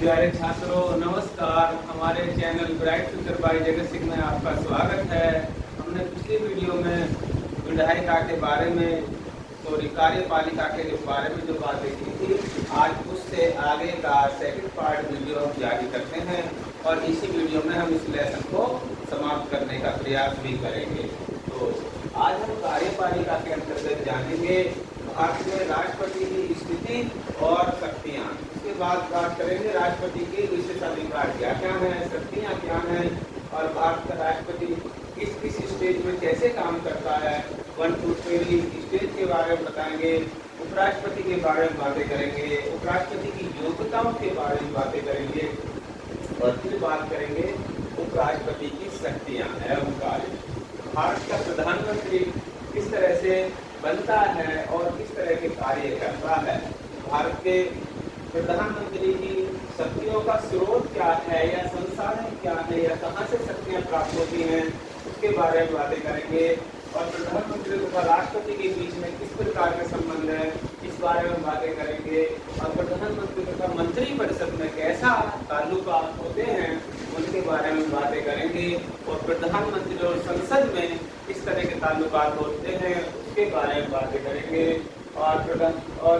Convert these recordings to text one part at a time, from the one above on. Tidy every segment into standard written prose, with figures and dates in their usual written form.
प्यारे छात्रों नमस्कार। हमारे channel bright future bye Jagat Singh में आपका स्वागत है। हमने पिछली वीडियो में विधायिका के बारे में कार्यपालिका के बारे में जो बातें की थी, आज उससे आगे का सेकंड पार्ट वीडियो हम जारी करते हैं और इसी वीडियो में हम इस लेसन को समाप्त करने का प्रयास भी करेंगे। तो आज हम कार्यपालिका के अंतर्गत जानेंगे भारत में राष्ट्रपति की स्थिति और शक्तियाँ। इसके बाद बात करेंगे राष्ट्रपति के विशेषाधिकार क्या क्या हैं, शक्तियाँ क्या हैं और भारत का राष्ट्रपति किस किस स्टेज में कैसे काम करता है। 1 2 3 स्टेज के बारे में बताएंगे। उपराष्ट्रपति के बारे में बातें करेंगे, उपराष्ट्रपति की योग्यताओं के बारे में बातें करेंगे और फिर बात करेंगे उपराष्ट्रपति की शक्तियाँ एवं कार्य। भारत का प्रधानमंत्री किस तरह से बनता है और किस तरह के कार्य करता है। भारत के प्रधानमंत्री की शक्तियों का स्रोत क्या है या संसाधन क्या है या कहाँ से शक्तियाँ प्राप्त होती हैं, उसके बारे में बातें करेंगे। और प्रधानमंत्री तथा राष्ट्रपति के बीच में किस प्रकार के संबंध है, इस बारे में बातें करेंगे। और प्रधानमंत्री तथा मंत्री परिषद में कैसा ताल्लुकात होते हैं, उनके बारे में बातें करेंगे। और प्रधानमंत्री और संसद में किस तरह के ताल्लुकात होते हैं, उसके बारे में बातें करेंगे। और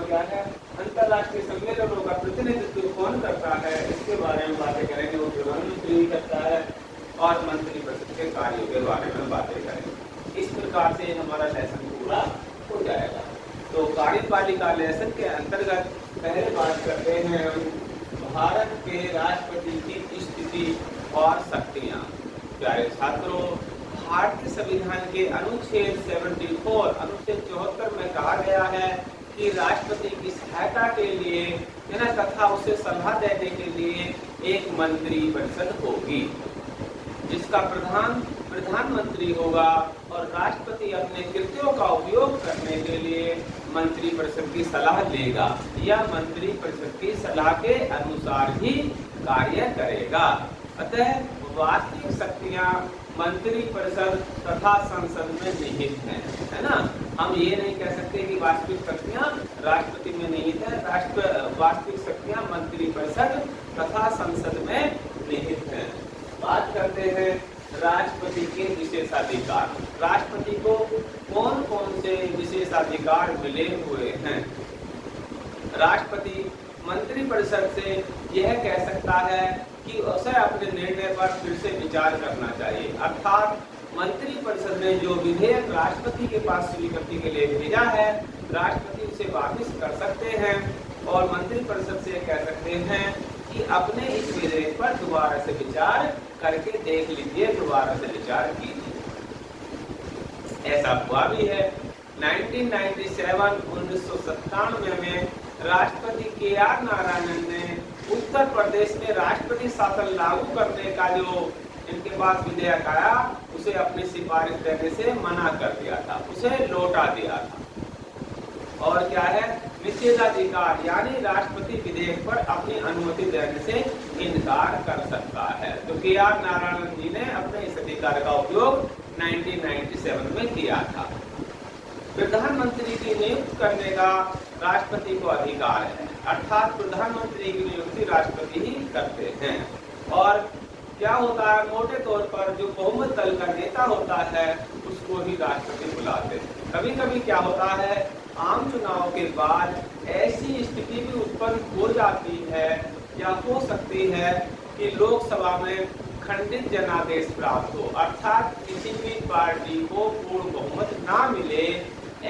क्या है, अंतर्राष्ट्रीय सम्मेलनों का प्रतिनिधित्व कौन करता है, इसके बारे में बातें करेंगे। वो प्रधानमंत्री करता है और मंत्री परिषद के कार्यों के बारे में बातें करेंगे। इस प्रकार से हमारा लेसन पूरा हो जाएगा। तो कार्यपालिका लेसन के अंतर्गत पहले बात करते हैं भारत के राष्ट्रपति की स्थिति और शक्तियाँ। प्यारे छात्रों, भारतीय संविधान के अनुच्छेद 74 अनुच्छेद 74 में कहा गया है कि राष्ट्रपति की सहायता के लिए तथा उसे सलाह देने के लिए एक मंत्री परिषद होगी, जिसका प्रधानमंत्री होगा और राष्ट्रपति अपने कृत्यों का उपयोग करने के लिए मंत्री परिषद की सलाह लेगा या मंत्री परिषद की सलाह के अनुसार ही कार्य करेगा। अतः वास्तविक शक्तियाँ मंत्री परिषद तथा संसद में निहित हैं, है ना। हम ये नहीं कह सकते कि वास्तविक शक्तियाँ राष्ट्रपति में निहित है। वास्तविक शक्तियाँ मंत्री परिषद तथा संसद में निहित हैं। बात करते हैं राष्ट्रपति के विशेषाधिकार। राष्ट्रपति को कौन कौन से विशेषाधिकार मिले हुए हैं। राष्ट्रपति मंत्री परिषद से यह कह सकता है कि उसे अपने निर्णय पर फिर से विचार करना चाहिए, अर्थात मंत्री परिषद ने जो विधेयक राष्ट्रपति के पास स्वीकृति के लिए भेजा है, राष्ट्रपति उसे वापस कर सकते हैं और मंत्री परिषद से कह सकते हैं कि अपने इस विधेयक पर दोबारा से विचार करके देख लीजिए, दोबारा से विचार कीजिए। ऐसा हुआ भी है। 1997 में राष्ट्रपति KR नारायणन ने उत्तर प्रदेश में राष्ट्रपति शासन लागू करने का जो इनके पास विधेयक आया, उसे अपनी सिफारिश देने से मना कर दिया था, उसे लौटा दिया था। और क्या है, निषेधाधिकार, यानी राष्ट्रपति विधेयक पर अपनी अनुमति देने से इनकार कर सकता है। तो KR नारायणन जी ने अपने इस अधिकार का उपयोग 1997 में किया था। प्रधानमंत्री की नियुक्ति करने का राष्ट्रपति को अधिकार है, अर्थात प्रधानमंत्री की नियुक्ति राष्ट्रपति ही करते हैं। और क्या होता है, मोटे तौर पर जो बहुमत दल का नेता होता है उसको ही राष्ट्रपति बुलाते हैं। कभी कभी क्या होता है, आम चुनाव के बाद ऐसी स्थिति भी उत्पन्न हो जाती है या हो सकती है कि लोकसभा में खंडित जनादेश प्राप्त हो, अर्थात किसी भी पार्टी को पूर्ण बहुमत ना मिले।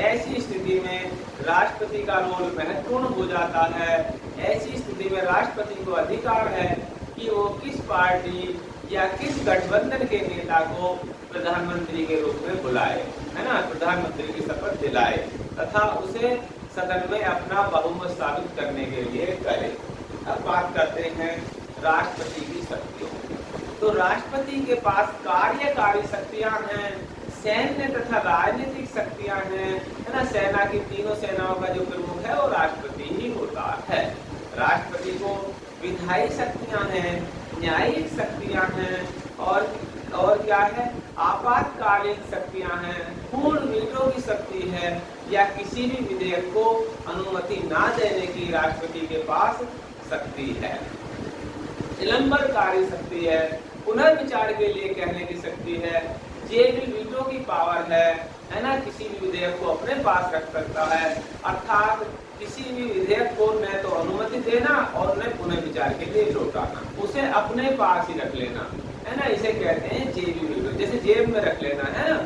ऐसी स्थिति में राष्ट्रपति का रोल महत्वपूर्ण हो जाता है। ऐसी स्थिति में राष्ट्रपति को अधिकार है कि वो किस पार्टी या किस गठबंधन के नेता को प्रधानमंत्री के रूप में बुलाए, है ना, प्रधानमंत्री की शपथ दिलाए तथा उसे सदन में अपना बहुमत साबित करने के लिए करे। अब बात करते हैं राष्ट्रपति की शक्तियों। तो राष्ट्रपति के पास कार्यकारी शक्तियां हैं, सैन्य तथा राजनीतिक शक्तियां हैं, है ना। सेना की तीनों सेनाओं का जो प्रमुख है वो राष्ट्रपति ही होता है। राष्ट्रपति को विधायी शक्तियां हैं, न्यायिक शक्तियां हैं और क्या है, आपातकालीन शक्तियां हैं, पूर्ण वीटो की शक्ति है या किसी भी विधेयक को अनुमति ना देने की राष्ट्रपति के पास शक्ति है। निलंबन कार्य शक्ति है, पुनर्विचार के लिए कहने की शक्ति है, जेबी वीटो की पावर है ना, किसी भी विधेयक को अपने पास रख सकता है, अर्थात किसी भी विधेयक को न तो अनुमति देना और न पुनर्विचार के लिए लौटाना, उसे अपने पास ही रख लेना, है ना, इसे कहते हैं जेबी वीटो। जैसे जेब में रख लेना, है ना,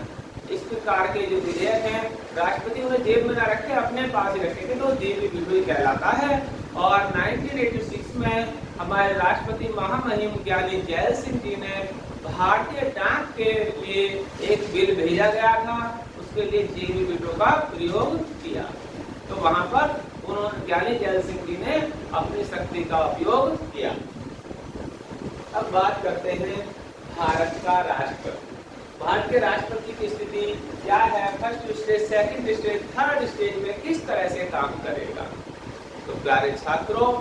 इस प्रकार के जो विधेयक हैं राष्ट्रपति उन्हें जेब में ना रखे, अपने पास ही रखेंगे तो जेबी वीटो ही कहलाता है। और 1986 में हमारे राष्ट्रपति महामहिम ज्ञानी जैल सिंह जी ने भारतीय डाक के लिए एक बिल भेजा गया था, उसके लिए जेबी वीटो का प्रयोग किया। तो वहां पर उन्होंने ज्ञानी जैल सिंह जी ने अपनी शक्ति का उपयोग किया। अब बात करते हैं भारत का राष्ट्रपति। भारत के राष्ट्रपति की स्थिति क्या है, first stage, second stage, third stage में किस तरह से काम करेगा। तो प्यारे छात्रों,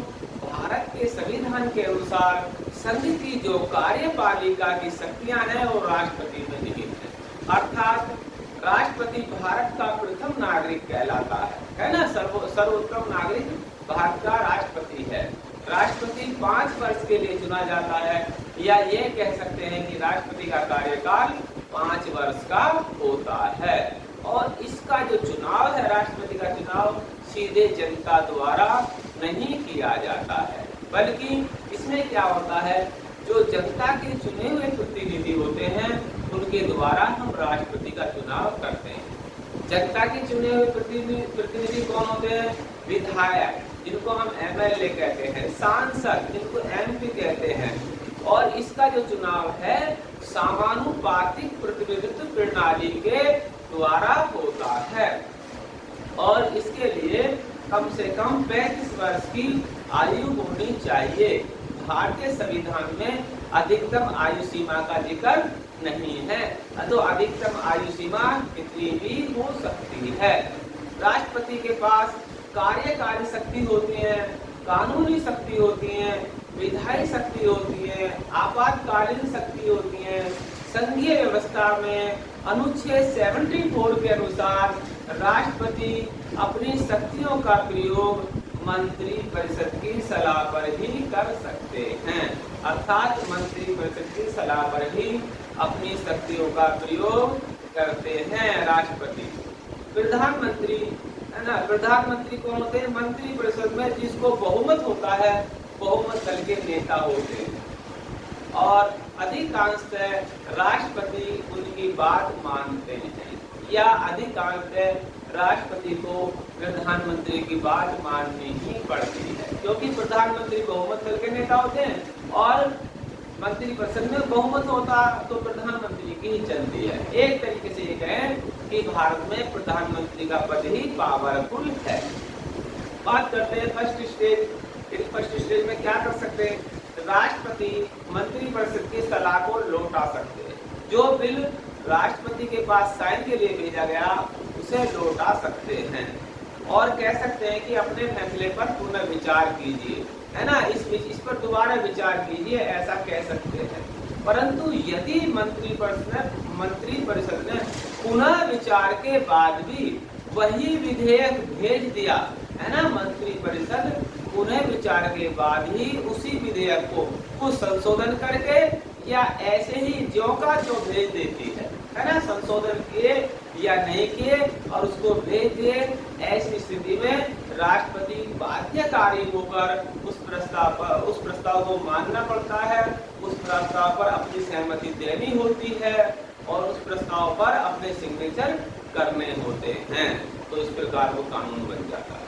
भारत के संविधान के अनुसार संघ की जो कार्यपालिका की शक्तियां हैं वो राष्ट्रपति में निहित है, अर्थात राष्ट्रपति भारत का प्रथम नागरिक कहलाता है ना, सर्वोत्तम नागरिक भारत का राष्ट्रपति है। राष्ट्रपति 5 वर्ष के लिए चुना जाता है, या ये कह सकते हैं कि राष्ट्रपति का कार्यकाल 5 वर्ष का होता है। और इसका जो चुनाव है, राष्ट्रपति का चुनाव सीधे जनता द्वारा नहीं किया जाता है, बल्कि इसमें क्या होता है, जो जनता के चुने हुए प्रतिनिधि होते हैं उनके द्वारा हम राष्ट्रपति का चुनाव करते हैं। जनता के चुने हुए प्रतिनिधि कौन होते हैं, विधायक जिनको हम एमएलए कहते हैं, सांसद जिनको एमपी कहते हैं। और इसका जो चुनाव है समानुपातिक प्रतिनिधित्व प्रणाली के द्वारा होता है, और इसके लिए कम से कम 35 वर्ष की आयु होनी चाहिए। भारतीय संविधान में अधिकतम आयु सीमा का जिक्र नहीं है, तो अधिकतम आयु सीमा कितनी भी हो सकती है। राष्ट्रपति के पास कार्यकारी शक्ति होती है, कानूनी शक्ति होती है, विधायी शक्ति होती है, आपातकालीन शक्ति होती है। संघीय व्यवस्था में अनुच्छेद 74 के अनुसार राष्ट्रपति अपनी शक्तियों का प्रयोग मंत्री परिषद की सलाह पर ही कर सकते हैं, अर्थात मंत्री परिषद की सलाह पर ही अपनी शक्तियों का प्रयोग करते हैं राष्ट्रपति। प्रधानमंत्री, है ना, प्रधानमंत्री कौन होते हैं, मंत्री परिषद में जिसको बहुमत होता है, बहुमत दल के नेता होते हैं, और अधिकांशतः राष्ट्रपति उनकी बात मानते हैं, या अधिकांशतः राष्ट्रपति को प्रधानमंत्री की बात माननी ही पड़ती है, क्योंकि प्रधानमंत्री बहुमत दल के नेता होते हैं और मंत्री परिषद में बहुमत होता तो प्रधानमंत्री की ही चलती है। एक तरीके से ये कहें कि भारत में प्रधानमंत्री का पद ही पावरफुल है। बात करते हैं फर्स्ट स्टेज। फर्स्ट स्टेज में क्या कर सकते हैं, राष्ट्रपति मंत्री परिषद की सलाह को लौटा सकते हैं। जो बिल राष्ट्रपति के पास साइन के लिए भेजा गया उसे लौटा सकते हैं, और कह सकते हैं कि अपने फैसले पर पुनर्विचार कीजिए, है ना, इस पर दोबारा विचार कीजिए, ऐसा कह सकते हैं। परंतु यदि मंत्री परिषद ने पुनः विचार के बाद भी वही विधेयक भेज दिया, है ना, मंत्री परिषद पुनः विचार के बाद ही उसी विधेयक को कुछ संशोधन करके या ऐसे ही ज्यों का त्यों भेज देती है ना, संशोधन किए या नहीं किए और उसको भेज दिए। ऐसी स्थिति में राष्ट्रपति बाध्यकारी होकर उस प्रस्ताव को मानना पड़ता है, उस प्रस्ताव पर अपनी सहमति देनी होती है और उस प्रस्ताव पर अपने सिग्नेचर करने होते हैं, तो इस प्रकार वो कानून बन जाता है।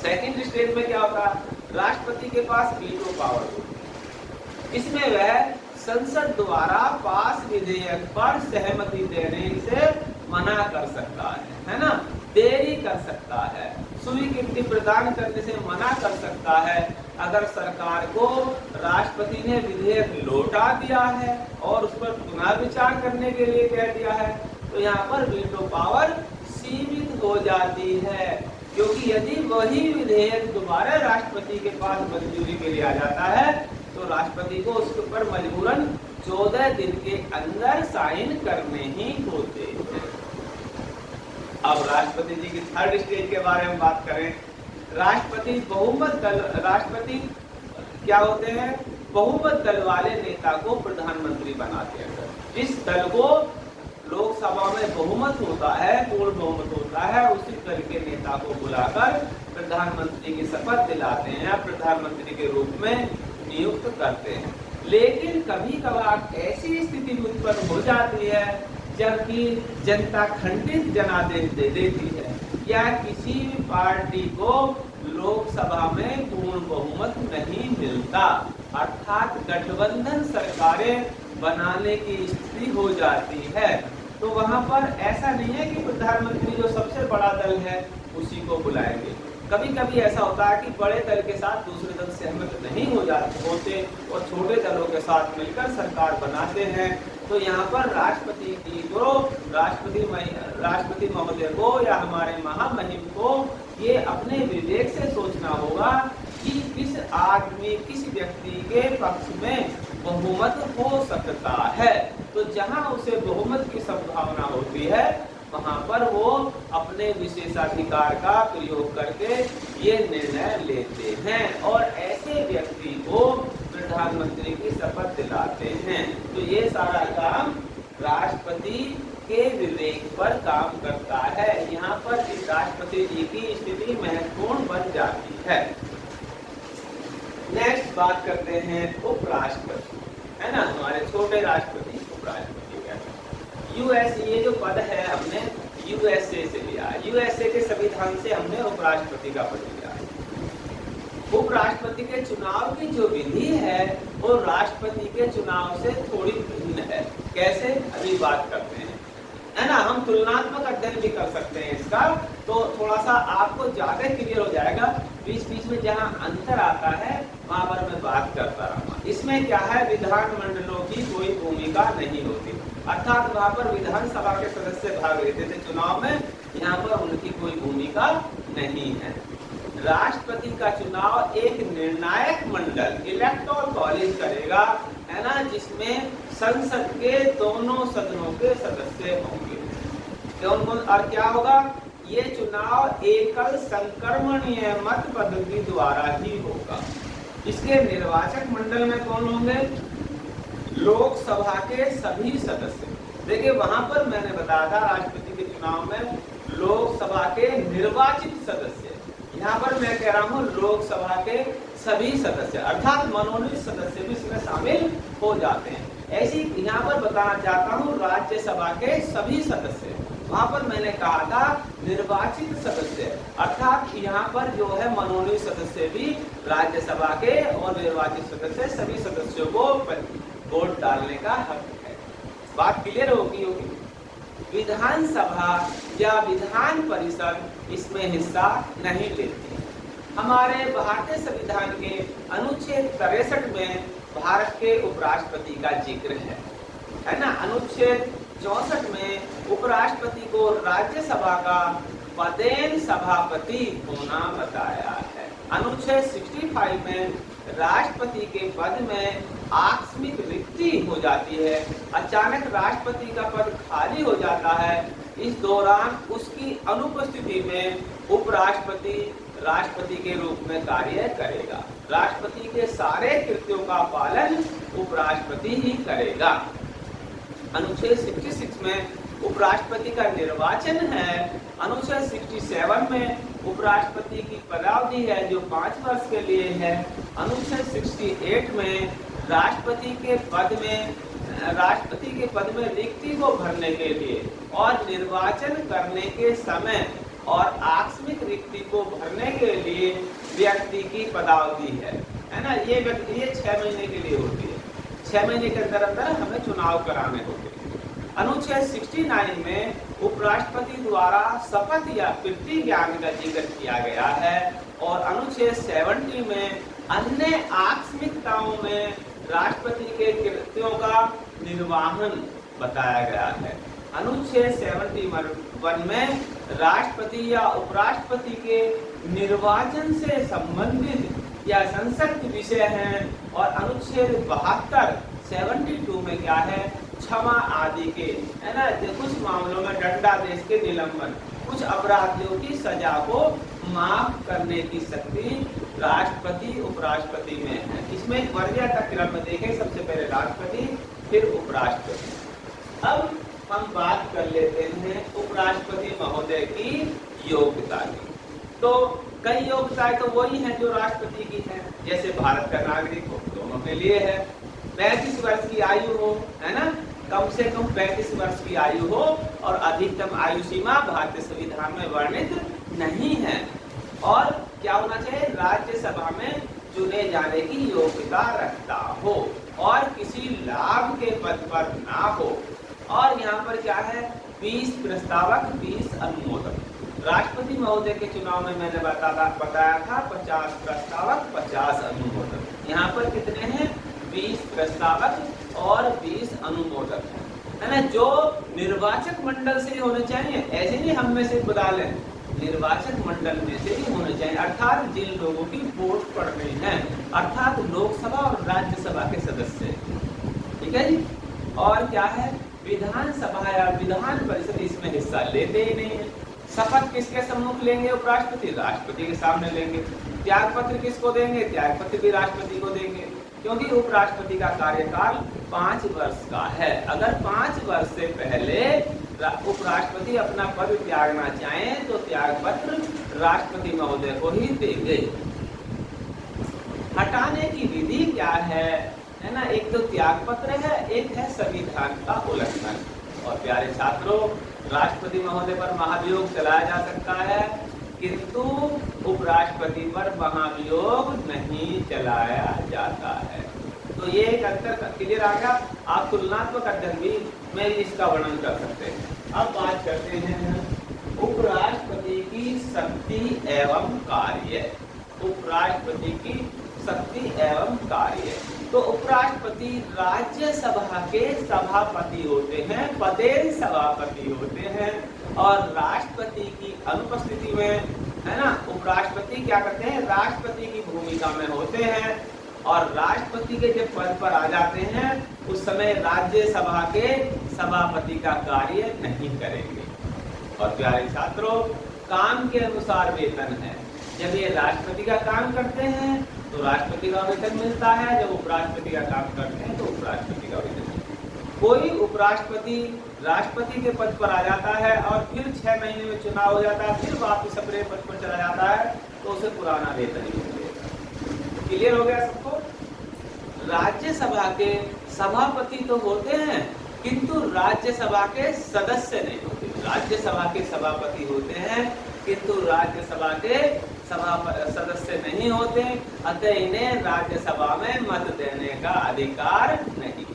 सेकंड स्टेज में क्या होता है, राष्ट्रपति के पास वीटो पावर होती है। इसमें वह संसद द्वारा पास विधेयक पर सहमति देने से मना कर सकता है ना, देरी कर सकता है, स्वीकृति प्रदान करने से मना कर सकता है। अगर सरकार को राष्ट्रपति ने विधेयक लौटा दिया है और उस पर पुनर्विचार करने के लिए कह दिया है, तो यहाँ पर वीटो पावर सीमित हो जाती है, क्योंकि यदि वही विधेयक दोबारा राष्ट्रपति के पास मंजूरी के लिए आ जाता है तो राष्ट्रपति को उसके ऊपर मजबूरन 14 दिन के अंदर साइन करने ही होते हैं। अब राष्ट्रपति जी की थर्ड स्टेज के बारे में बात करें। राष्ट्रपति बहुमत दल, राष्ट्रपति क्या होते हैं, बहुमत दल वाले नेता को प्रधानमंत्री बनाते हैं। जिस दल को लोकसभा में बहुमत होता है, पूर्ण बहुमत होता है, उसी दल के नेता को बुलाकर प्रधानमंत्री की शपथ दिलाते हैं, प्रधानमंत्री के रूप में नियुक्त करते हैं। लेकिन कभी कभार ऐसी स्थिति उत्पन्न हो जाती है जबकि जनता खंडित जनादेश दे देती है या किसी भी पार्टी को लोकसभा में पूर्ण बहुमत नहीं मिलता, अर्थात गठबंधन सरकारें बनाने की स्थिति हो जाती है, तो वहां पर ऐसा नहीं है कि प्रधानमंत्री जो सबसे बड़ा दल है उसी को बुलाएंगे। कभी कभी ऐसा होता है कि बड़े दल के साथ दूसरे दल सहमत नहीं होते और छोटे दलों के साथ मिलकर सरकार बनाते हैं। तो यहाँ पर राष्ट्रपति जी को, राष्ट्रपति महोदय को या हमारे महामहिम को ये अपने विवेक से सोचना होगा कि किस आदमी, किस व्यक्ति के पक्ष में बहुमत हो सकता है। तो जहाँ उसे बहुमत की संभावना होती है वहां पर वो अपने विशेषाधिकार का प्रयोग करके ये निर्णय लेते हैं और ऐसे व्यक्ति को प्रधानमंत्री की शपथ दिलाते हैं। तो ये सारा काम राष्ट्रपति के विवेक पर काम करता है। यहाँ पर इस राष्ट्रपति जी की स्थिति महत्वपूर्ण बन जाती है। नेक्स्ट बात करते हैं उपराष्ट्रपति, है ना, हमारे छोटे राष्ट्रपति उपराष्ट्रपति। यूएस, ये जो पद है हमने यूएसए से लिया, यूएसए के संविधान से हमने उपराष्ट्रपति का पद लिया। उपराष्ट्रपति के चुनाव की जो विधि है वो राष्ट्रपति के चुनाव से थोड़ी भिन्न है। कैसे, अभी बात करते हैं, है ना। हम तुलनात्मक अध्ययन भी कर सकते हैं इसका, तो थोड़ा सा आपको ज्यादा क्लियर हो जाएगा। बीच बीच में जहाँ अंतर आता है वहां पर मैं बात करता रहूंगा। इसमें क्या है, विधानमंडलों की कोई भूमिका नहीं होती, अर्थात वहां पर विधानसभा के सदस्य भाग लेते थे चुनाव में, यहाँ पर उनकी कोई भूमिका नहीं है। राष्ट्रपति का चुनाव एक निर्णायक मंडल, इलेक्टोरल कॉलेज करेगा, है ना, जिसमें संसद के दोनों सदनों के सदस्य होंगे। और क्या होगा, ये चुनाव एकल संक्रमणीय मत पद्धति द्वारा ही होगा। इसके निर्वाचक मंडल में कौन होंगे, लोकसभा के सभी सदस्य। देखिए वहां पर मैंने बताया था राष्ट्रपति के चुनाव में लोकसभा के निर्वाचित सदस्य, यहाँ पर मैं कह रहा हूँ लोकसभा के सभी सदस्य, अर्थात मनोनीत सदस्य भी इसमें शामिल हो जाते हैं। ऐसी यहाँ पर बताना चाहता हूँ राज्यसभा के सभी सदस्य, वहां पर मैंने कहा था निर्वाचित सदस्य, अर्थात यहाँ पर जो है मनोनीत सदस्य भी राज्यसभा के और निर्वाचित सदस्य सभी सदस्यों को वोट डालने का हक है। बात क्लियर होगी। विधानसभा या विधान परिषद इसमें हिस्सा नहीं लेती। हमारे भारतीय संविधान के अनुच्छेद 63 में भारत के उपराष्ट्रपति का जिक्र है ना। अनुच्छेद 64 में उपराष्ट्रपति को राज्यसभा का पदेन सभापति होना बताया है। अनुच्छेद 65 में राष्ट्रपति के पद में आकस्मिक रिक्ति हो जाती है, अचानक राष्ट्रपति का पद खाली हो जाता है। इस दौरान उसकी अनुपस्थिति में उपराष्ट्रपति राष्ट्रपति के रूप में कार्य करेगा। राष्ट्रपति के सारे कृत्यों का पालन उपराष्ट्रपति ही करेगा। अनुच्छेद 66 में उपराष्ट्रपति का निर्वाचन है। अनुच्छेद 67 में उपराष्ट्रपति की पदावधि है जो 5 वर्ष के लिए है। अनुच्छेद 68 में राष्ट्रपति के पद में रिक्ति को भरने के लिए और निर्वाचन करने के समय और आकस्मिक रिक्ति को भरने के लिए व्यक्ति की पदावधि है ना। ये 6 महीने के लिए होती है। 6 महीने के अंदर हमें चुनाव कराने होते हैं। अनुच्छेद 69 में उपराष्ट्रपति द्वारा शपथ या प्रतिज्ञान का जिक्र किया गया है और अनुच्छेद 70 में अन्य आकस्मिकताओं में राष्ट्रपति के कृत्यों का निर्वाहन बताया गया है। अनुच्छेद 71 में राष्ट्रपति या उपराष्ट्रपति के निर्वाचन से संबंधित या संसक्त विषय हैं और अनुच्छेद 72 में क्या है, क्षमा आदि के, है ना। कुछ मामलों में दंडादेश के निलंबन, कुछ अपराधियों की सजा को माफ करने की शक्ति राष्ट्रपति उपराष्ट्रपति में है। इसमें एक मर्यादा क्रम में देखें, सबसे पहले राष्ट्रपति फिर उपराष्ट्रपति। अब हम बात कर लेते हैं उपराष्ट्रपति महोदय की योग्यता की। तो कई योग्यताएं तो वही हैं जो राष्ट्रपति की हैं, जैसे भारत का नागरिक हो, दोनों के लिए है, 35 वर्ष की आयु हो, है ना, कम से कम 35 वर्ष की आयु हो और अधिकतम आयु सीमा भारतीय संविधान में वर्णित नहीं है, और क्या होना चाहिए, राज्यसभा में चुने जाने की योग्यता रखता हो और किसी लाभ के पद पर ना हो। और यहाँ पर क्या है, 20 प्रस्तावक 20 अनुमोदक। राष्ट्रपति महोदय के चुनाव में मैंने बताया था 50 प्रस्तावक 50 अनुमोदक। यहाँ पर कितने हैं, 20 प्रस्तावक और 20 अनुमोदक है ना, जो निर्वाचक मंडल से ही होने चाहिए, ऐसे नहीं हम में से बुला लें, निर्वाचक मंडल में से ही होने चाहिए, अर्थात जिन लोगों की वोट पड़ रही है, अर्थात लोकसभा और राज्यसभा के सदस्य, ठीक है जी। और क्या है, विधानसभा या विधान परिषद इसमें हिस्सा लेते ही नहीं है। शपथ किसके सम्मुख लेंगे, उपराष्ट्रपति राष्ट्रपति के सामने लेंगे। त्याग पत्र किसको देंगे, त्याग पत्र भी राष्ट्रपति को देंगे, क्योंकि उपराष्ट्रपति का कार्यकाल 5 वर्ष का है। अगर 5 वर्ष से पहले उपराष्ट्रपति अपना पद त्यागना चाहें तो त्याग पत्र राष्ट्रपति महोदय को ही देंगे। हटाने की विधि क्या है ना, एक तो त्याग पत्र है, एक है संविधान का उल्लंघन। और प्यारे छात्रों, राष्ट्रपति महोदय पर महाभियोग चलाया जा सकता है, किंतु उपराष्ट्रपति पर महाभियोग नहीं चलाया जाता है। तो ये एक अंतर क्लियर आ गया। आप तुलनात्मक अध्ययन भी में इसका वर्णन कर सकते हैं। अब बात करते हैं उपराष्ट्रपति की शक्ति एवं कार्य। उपराष्ट्रपति की शक्ति एवं कार्य। तो उपराष्ट्रपति राज्यसभा के सभापति होते हैं, पदेन सभापति होते हैं, और राष्ट्रपति की अनुपस्थिति में, है ना, उपराष्ट्रपति क्या करते हैं, राष्ट्रपति की भूमिका में होते हैं, और राष्ट्रपति के जब पद पर आ जाते हैं उस समय राज्यसभा के सभापति का कार्य नहीं करेंगे। और प्यारे छात्रों, काम के अनुसार वेतन है। जब ये राष्ट्रपति का काम करते हैं तो राष्ट्रपति का वेतन मिलता है, जब उपराष्ट्रपति का काम करते हैं तो उपराष्ट्रपति का वेतन मिलता है। कोई उपराष्ट्रपति राष्ट्रपति के पद पर आ जाता है और फिर 6 महीने में चुनाव हो जाता है, फिर वापस अपने पद पर चला जाता है, तो उसे पुराना वेतन ही मिलेगा। क्लियर हो गया सबको। राज्यसभा के सभापति तो होते हैं, किंतु राज्यसभा के सदस्य नहीं होते। राज्यसभा के सभापति होते हैं, किंतु राज्यसभा के सदस्य नहीं होते, अतः इन्हें राज्यसभा में मत देने का अधिकार नहीं।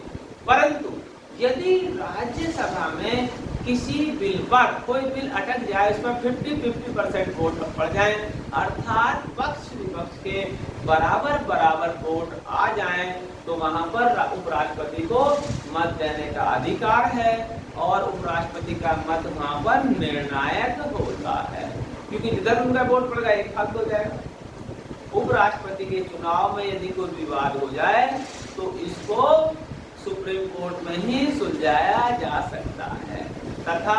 परंतु यदि राज्यसभा में किसी बिल पर, कोई बिल अटक जाए, उस पर 50-50% वोट पड़ जाए, अर्थात पक्ष विपक्ष के बराबर वोट आ जाएं, तो वहां पर उपराष्ट्रपति को मत देने का अधिकार है, और उपराष्ट्रपति का मत वहां पर निर्णायक होता है, क्योंकि जिधर उनका वोट पड़ेगा एक हाथ हो जाएगा। उपराष्ट्रपति के चुनाव में यदि कोई विवाद हो जाए तो इसको सुप्रीम कोर्ट में ही सुलझाया जा सकता है, तथा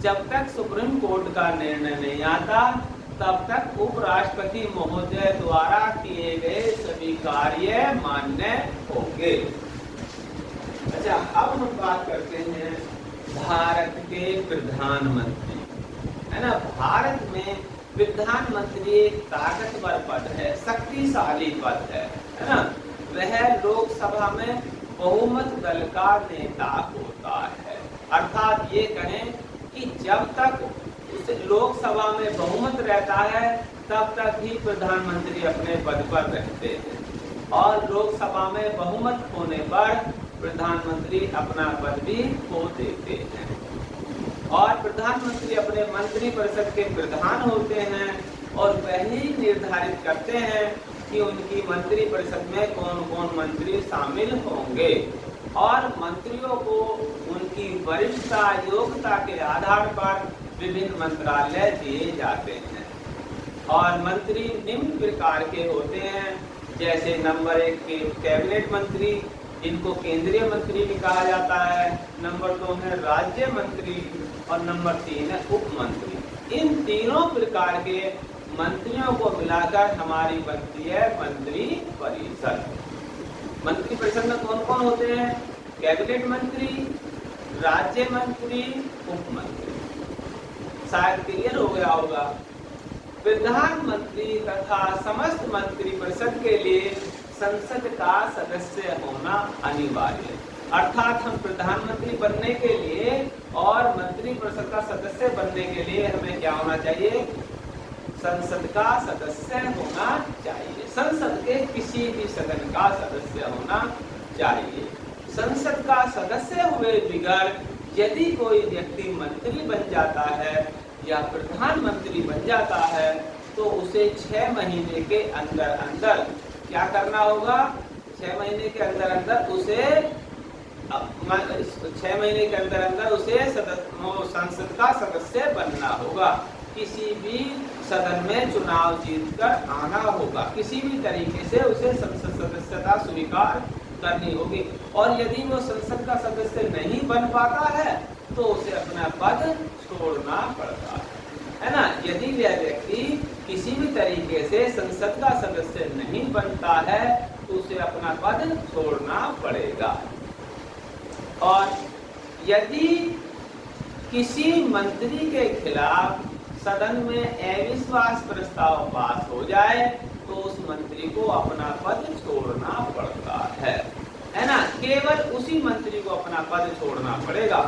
जब तक सुप्रीम कोर्ट का निर्णय नहीं आता तब तक उपराष्ट्रपति महोदय द्वारा किए गए सभी कार्य मान्य होंगे। अच्छा, अब हम बात करते हैं भारत के प्रधानमंत्री, है ना। भारत में प्रधानमंत्री एक ताकतवर पद है, शक्तिशाली पद है ना। वह लोकसभा में बहुमत दल का नेता होता है, अर्थात ये कहें कि जब तक उस लोकसभा में बहुमत रहता है तब तक ही प्रधानमंत्री अपने पद पर रहते हैं, और लोकसभा में बहुमत होने पर प्रधानमंत्री अपना पद भी खो देते हैं। और प्रधानमंत्री अपने मंत्री परिषद के प्रधान होते हैं, और वही निर्धारित करते हैं कि उनकी मंत्री परिषद में कौन कौन मंत्री शामिल होंगे, और मंत्रियों को उनकी वरिष्ठता योग्यता के आधार पर विभिन्न मंत्रालय दिए जाते हैं। और मंत्री निम्न प्रकार के होते हैं, जैसे नंबर 1 के कैबिनेट मंत्री, इनको केंद्रीय मंत्री भी कहा जाता है, नंबर 2 है राज्य मंत्री, और नंबर 3 है उप मंत्री। इन तीनों प्रकार के मंत्रियों को मिलाकर हमारी बनती है मंत्री परिषद। मंत्री परिषद में कौन कौन होते हैं? कैबिनेट मंत्री, राज्य मंत्री, उप मंत्री। शायद क्लियर हो गया होगा। प्रधानमंत्री तथा समस्त मंत्री परिषद के लिए संसद का सदस्य होना अनिवार्य है। अर्थात हम प्रधानमंत्री बनने के लिए और मंत्री परिषद का सदस्य बनने के लिए हमें क्या होना चाहिए? संसद का सदस्य होना चाहिए। संसद के किसी भी सदन का सदस्य होना चाहिए। संसद का सदस्य हुए बिगड़ यदि कोई व्यक्ति मंत्री बन जाता है या प्रधानमंत्री बन जाता है तो उसे 6 महीने के अंदर अंदर क्या करना होगा? 6 महीने के अंदर अंदर उसे 6 महीने के अंदर अंदर उसे संसद का सदस्य बनना होगा। किसी भी सदन में चुनाव जीतकर आना होगा। किसी भी तरीके से उसे संसद सदस्यता स्वीकार करनी होगी। और यदि वो संसद का सदस्य नहीं बन पाता है तो उसे अपना पद छोड़ना पड़ता है ना। यदि वह व्यक्ति किसी भी तरीके से संसद का सदस्य नहीं बनता है तो उसे अपना पद छोड़ना पड़ेगा। और यदि किसी मंत्री के खिलाफ सदन में अविश्वास प्रस्ताव पास हो जाए तो उस मंत्री को अपना पद छोड़ना पड़ता है ना। केवल उसी मंत्री को अपना पद छोड़ना पड़ेगा।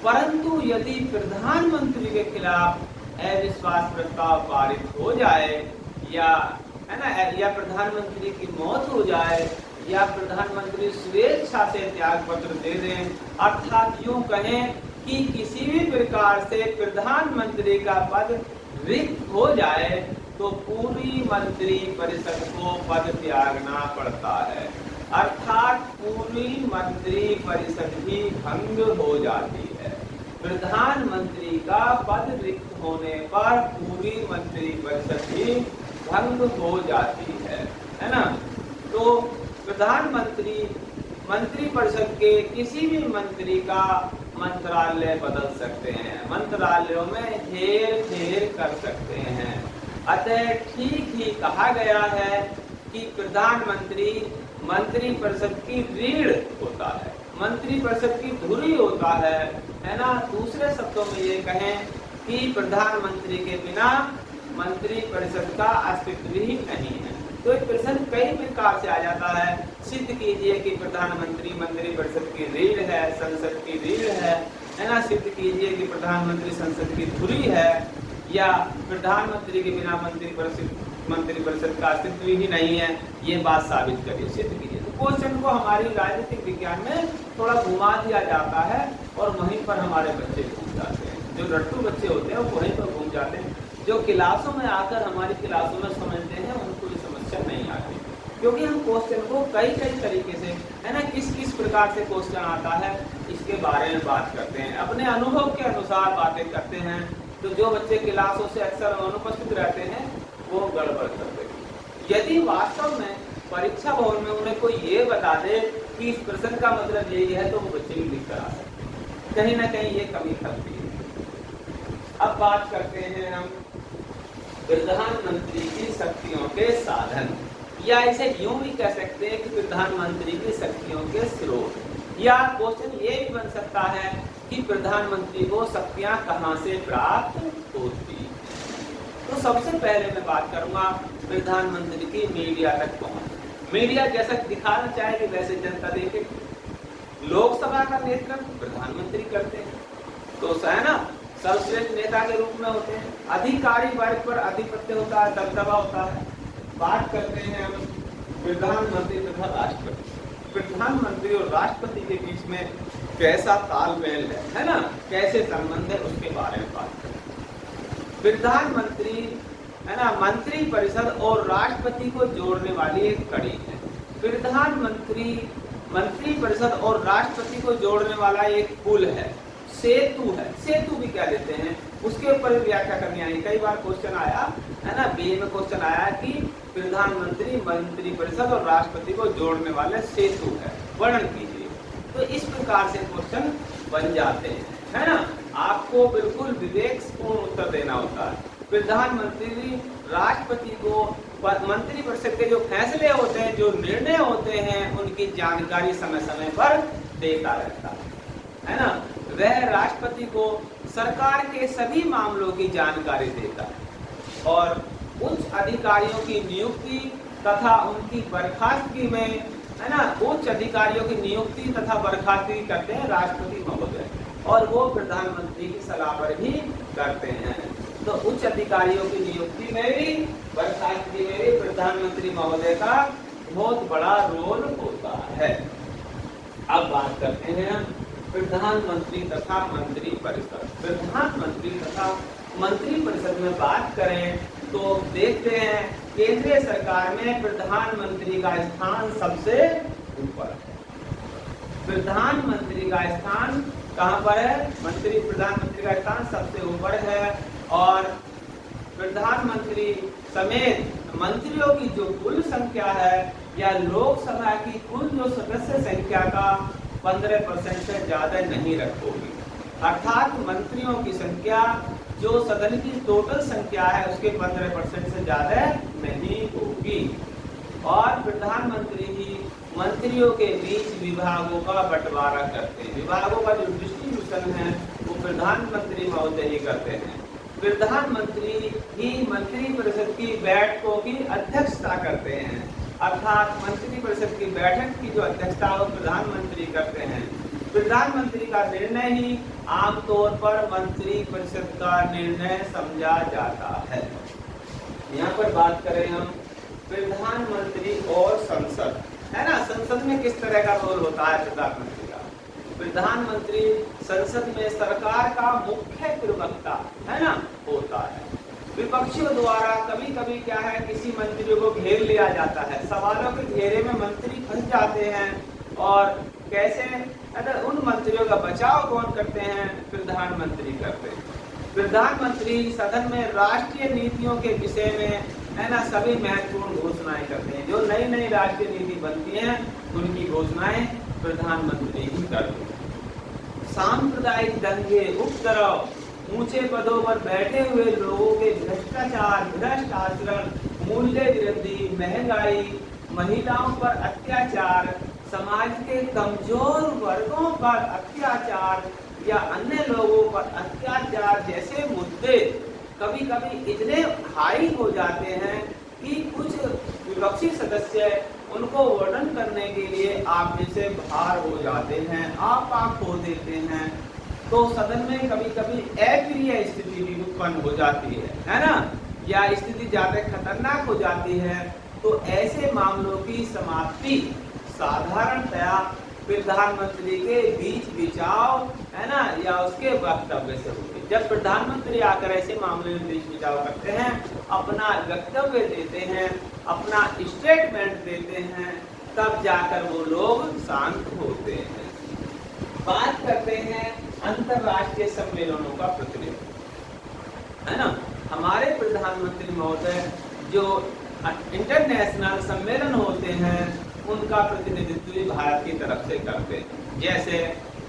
परंतु यदि प्रधानमंत्री के खिलाफ अविश्वास प्रस्ताव पारित हो जाए या है ना, या प्रधानमंत्री की मौत हो जाए या प्रधानमंत्री स्वेच्छा से त्याग पत्र दे दें, अर्थात यूं कहें कि किसी भी प्रकार से प्रधानमंत्री का पद रिक्त हो जाए तो पूरी मंत्री परिषद को पद त्यागना पड़ता है। अर्थात पूरी मंत्री परिषद भी भंग हो जाती है। प्रधानमंत्री का पद रिक्त होने पर पूरी मंत्री परिषद भी भंग हो जाती है ना। तो प्रधानमंत्री मंत्री परिषद के किसी भी मंत्री का मंत्रालय बदल सकते हैं, मंत्रालयों में हेर फेर कर सकते हैं। अतः ठीक ही कहा गया है कि प्रधानमंत्री मंत्री परिषद की रीढ़ होता है, मंत्री परिषद की धुरी होता है ना। दूसरे शब्दों में ये कहें कि प्रधानमंत्री के बिना मंत्री परिषद का अस्तित्व ही नहीं है। तो एक प्रश्न कई प्रकार से आ जाता है। सिद्ध कीजिए कि प्रधानमंत्री मंत्री परिषद की रीढ़ है, संसद की रीढ़ है ना। सिद्ध कीजिए कि प्रधानमंत्री संसद की धुरी है या प्रधानमंत्री के बिना मंत्री परिषद का अस्तित्व ही नहीं है। ये बात साबित करिए, सिद्ध कीजिए। तो क्वेश्चन को हमारी राजनीतिक विज्ञान में थोड़ा घुमा दिया जाता है और वहीं पर हमारे बच्चे घूम जाते हैं। जो रट्टू बच्चे होते हैं वो वहीं पर घूम जाते हैं। जो क्लासों में आकर हमारी क्लासों में समझते हैं उनको ये समस्या नहीं आती, क्योंकि हम क्वेश्चन को कई तरीके से है ना, किस प्रकार से क्वेश्चन आता है इसके बारे में बात करते हैं, अपने अनुभव के अनुसार बातें करते हैं। तो जो बच्चे क्लासों से अक्सर अनुपस्थित रहते हैं वो गड़बड़ करते हैं। यदि वास्तव में परीक्षा भवन में उन्हें कोई ये बता दे कि इस प्रश्न का मतलब यही है तो वो बच्चे भी लिख कर आ सकते हैं। कहीं ना कहीं ये कमी खलती है। अब बात करते हैं हम प्रधानमंत्री की शक्तियों के साधन, या इसे यूं भी कह सकते हैं कि प्रधानमंत्री की शक्तियों के स्रोत। या क्वेश्चन ये भी बन सकता है कि प्रधानमंत्री को शक्तियां कहां से प्राप्त होती। तो सबसे पहले मैं बात करूंगा प्रधानमंत्री की मीडिया तक पहुंच। मीडिया जैसा दिखाना चाहेगी वैसे जनता देखे। लोकसभा का नेतृत्व प्रधानमंत्री करते हैं तो है ना, सर्वश्रेष्ठ नेता के रूप में होते हैं। अधिकारी वर्ग पर आधिपत्य होता है, दबदबा होता है। बात करते हैं हम प्रधानमंत्री तथा राष्ट्रपति। प्रधानमंत्री और राष्ट्रपति के बीच में कैसा तालमेल है ना, कैसे संबंध है उसके बारे में बात करें। प्रधानमंत्री है ना मंत्री परिषद और राष्ट्रपति को जोड़ने वाली एक कड़ी है। प्रधानमंत्री मंत्री परिषद और राष्ट्रपति को जोड़ने वाला एक पुल है, सेतु है। सेतु भी क्या देते हैं उसके ऊपर व्याख्या करनी आई। कई बार क्वेश्चन आया है ना, बीए में क्वेश्चन आया कि प्रधानमंत्री मंत्री परिषद और राष्ट्रपति को जोड़ने वाले सेतु है, वर्णन कीजिए। तो इस प्रकार से क्वेश्चन बन जाते हैं है ना। आपको बिल्कुल विवेकपूर्ण उत्तर देना होता है। प्रधानमंत्री राष्ट्रपति को मंत्रिपरिषद के जो फैसले होते हैं, जो निर्णय होते हैं, उनकी जानकारी समय समय पर देता रहता है ना। वह राष्ट्रपति को सरकार के सभी मामलों की जानकारी देता है और उच्च अधिकारियों की नियुक्ति तथा उनकी बर्खास्तगी में, है ना, उच्च अधिकारियों की नियुक्ति तथा बर्खास्तगी करते हैं राष्ट्रपति महोदय, और वो प्रधानमंत्री की सलाह पर ही करते हैं। तो उच्च अधिकारियों की नियुक्ति में भी, बर्खास्तगी में भी प्रधानमंत्री महोदय का बहुत बड़ा रोल होता है। अब बात करते हैं प्रधानमंत्री तथा मंत्रिपरिषद। प्रधानमंत्री तथा मंत्रिपरिषद में बात करें तो देखते हैं केंद्रीय सरकार में प्रधानमंत्री का स्थान सबसे ऊपर है। प्रधानमंत्री का स्थान कहाँ पर है? प्रधानमंत्री का स्थान सबसे ऊपर है और प्रधानमंत्री समेत मंत्रियों की जो कुल संख्या है या लोकसभा की कुल जो सदस्य संख्या का 15% से ज्यादा नहीं रखोगी। अर्थात मंत्रियों की संख्या जो सदन की टोटल संख्या है उसके 15% से ज्यादा नहीं होगी। और प्रधानमंत्री ही मंत्रियों के बीच विभागों का बंटवारा करते हैं। विभागों का जो डिस्ट्रीब्यूशन है वो प्रधानमंत्री महोदय ही करते हैं। प्रधानमंत्री ही मंत्रिपरिषद की बैठकों की अध्यक्षता करते हैं। अर्थात मंत्रिपरिषद की बैठक की जो अध्यक्षता वो प्रधानमंत्री करते हैं। प्रधानमंत्री का निर्णय ही आमतौर पर मंत्रिपरिषद का निर्णय समझा जाता है। यहाँ पर बात करें हम प्रधानमंत्री और संसद, है ना, संसद में किस तरह का रोल होता है प्रधानमंत्री का? प्रधानमंत्री संसद में सरकार का मुख्य प्रवक्ता, है ना, होता है। विपक्षियों द्वारा कभी कभी क्या है, किसी मंत्री को घेर लिया जाता है, सवालों के घेरे में मंत्री फंस जाते हैं और कैसे, अगर उन मंत्रियों का बचाव कौन करते हैं? प्रधानमंत्री करते हैं। प्रधानमंत्री सदन में राष्ट्रीय नीतियों के विषय में, है ना, सभी महत्वपूर्ण घोषणाएं करते हैं। जो नई नई राष्ट्रीय नीति बनती हैं उनकी घोषणाएं प्रधानमंत्री ही करते हैं। सांप्रदायिक दंगे, उपद्रव, ऊंचे पदों पर बैठे हुए लोगों के भ्रष्टाचार, भ्रष्ट आचरण, मूल्य वृद्धि, महंगाई, महिलाओं पर अत्याचार, समाज के कमजोर वर्गों पर अत्याचार या अन्य लोगों पर अत्याचार जैसे मुद्दे कभी कभी इतने हाई हो जाते हैं कि कुछ विपक्षी सदस्य उनको वर्णन करने के लिए आप में से बाहर हो जाते हैं, आप खो देते हैं। तो सदन में कभी कभी अप्रिय स्थिति भी उत्पन्न हो जाती है ना, या स्थिति ज्यादा खतरनाक हो जाती है। तो ऐसे मामलों की समाप्ति साधारणतया प्रधानमंत्री के बीच बिचाव, है ना, या उसके वक्तव्य से होती है। जब प्रधानमंत्री आकर ऐसे मामले में बीच बिचाव करते हैं, अपना वक्तव्य देते हैं, अपना स्टेटमेंट देते हैं, तब जाकर वो लोग शांत होते हैं। बात करते हैं अंतर्राष्ट्रीय सम्मेलनों का प्रतिनिधित्व, है ना। हमारे प्रधानमंत्री महोदय जो इंटरनेशनल सम्मेलन होते हैं उनका प्रतिनिधित्व भी भारत की तरफ से करते हैं। जैसे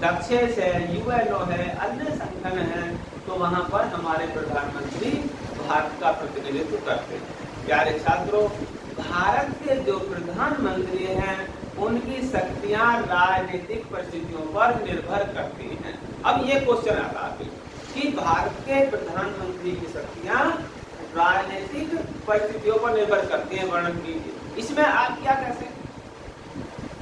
दक्षेस है, यूएनओ है, अन्य संगठन है, तो वहाँ पर हमारे प्रधानमंत्री भारत का प्रतिनिधित्व करते हैं। प्यारे छात्रों, भारत के जो प्रधानमंत्री हैं उनकी शक्तियाँ राजनीतिक परिस्थितियों पर निर्भर करती हैं। अब ये क्वेश्चन आता है कि भारत के प्रधानमंत्री की शक्तियाँ राजनीतिक परिस्थितियों पर निर्भर करती हैं, वर्णन कीजिए। इसमें आप क्या कह सकते हैं?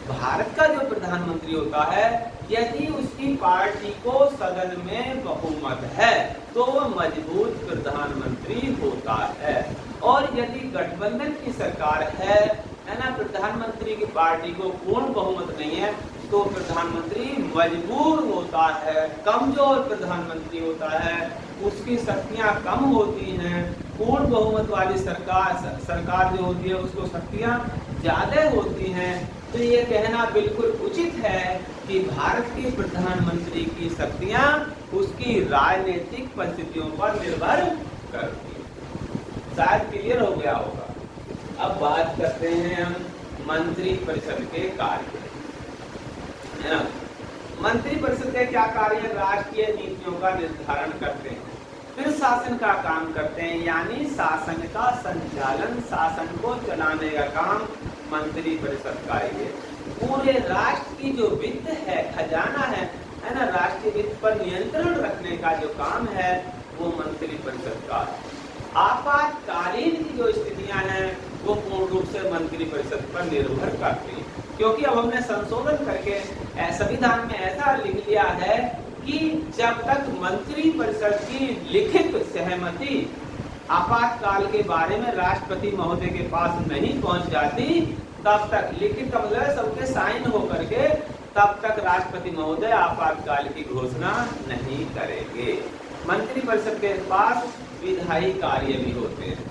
भारत का जो प्रधानमंत्री होता है, यदि उसकी पार्टी को सदन में बहुमत है तो वह मजबूत प्रधानमंत्री होता है। और यदि गठबंधन की सरकार है ना, प्रधानमंत्री की पार्टी को पूर्ण बहुमत नहीं है, तो प्रधानमंत्री मजबूर होता है, कमजोर प्रधानमंत्री होता है, उसकी शक्तियां कम होती हैं। पूर्ण बहुमत वाली सरकार जो होती है उसको शक्तियां ज्यादा होती हैं। तो ये कहना बिल्कुल उचित है कि भारत के प्रधानमंत्री की शक्तियां उसकी राजनीतिक परिस्थितियों पर निर्भर करती हैं। शायद क्लियर हो गया होगा। अब बात करते हैं हम मंत्रिपरिषद के कार्य, है ना। मंत्रिपरिषद के क्या कार्य? राष्ट्रीय नीतियों का निर्धारण करते हैं, फिर शासन का काम करते हैं, यानी शासन का संचालन, शासन को चलाने का काम मंत्री परिषद का ही है। पूरे राष्ट्र की जो वित्त है, खजाना है ना, राष्ट्रीय वित्त पर नियंत्रण रखने का जो काम है वो मंत्री परिषद का है। आपातकालीन की जो स्थितियां हैं वो पूर्ण रूप से मंत्री परिषद पर निर्भर करती है, क्योंकि अब हमने संशोधन करके संविधान में ऐसा लिख लिया है कि जब तक मंत्री परिषद की लिखित सहमति आपातकाल के बारे में राष्ट्रपति महोदय के पास नहीं पहुंच जाती, तब तक लिखित मतलब सबके साइन होकर के तब तक राष्ट्रपति महोदय आपातकाल की घोषणा नहीं करेंगे। मंत्री परिषद के पास विधायी कार्य भी होते हैं।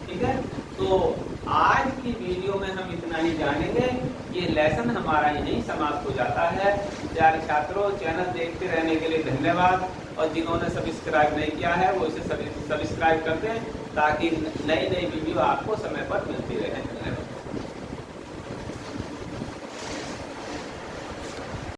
ठीक है, तो आज की वीडियो में हम इतना ही जानेंगे। ये लेसन हमारा यहीं समाप्त हो जाता है। प्यारे छात्रों, चैनल देखते रहने के लिए धन्यवाद, और जिन्होंने सब्सक्राइब नहीं किया है वो इसे सब्सक्राइब कर दें ताकि नई नई वीडियो आपको समय पर मिलती रहे।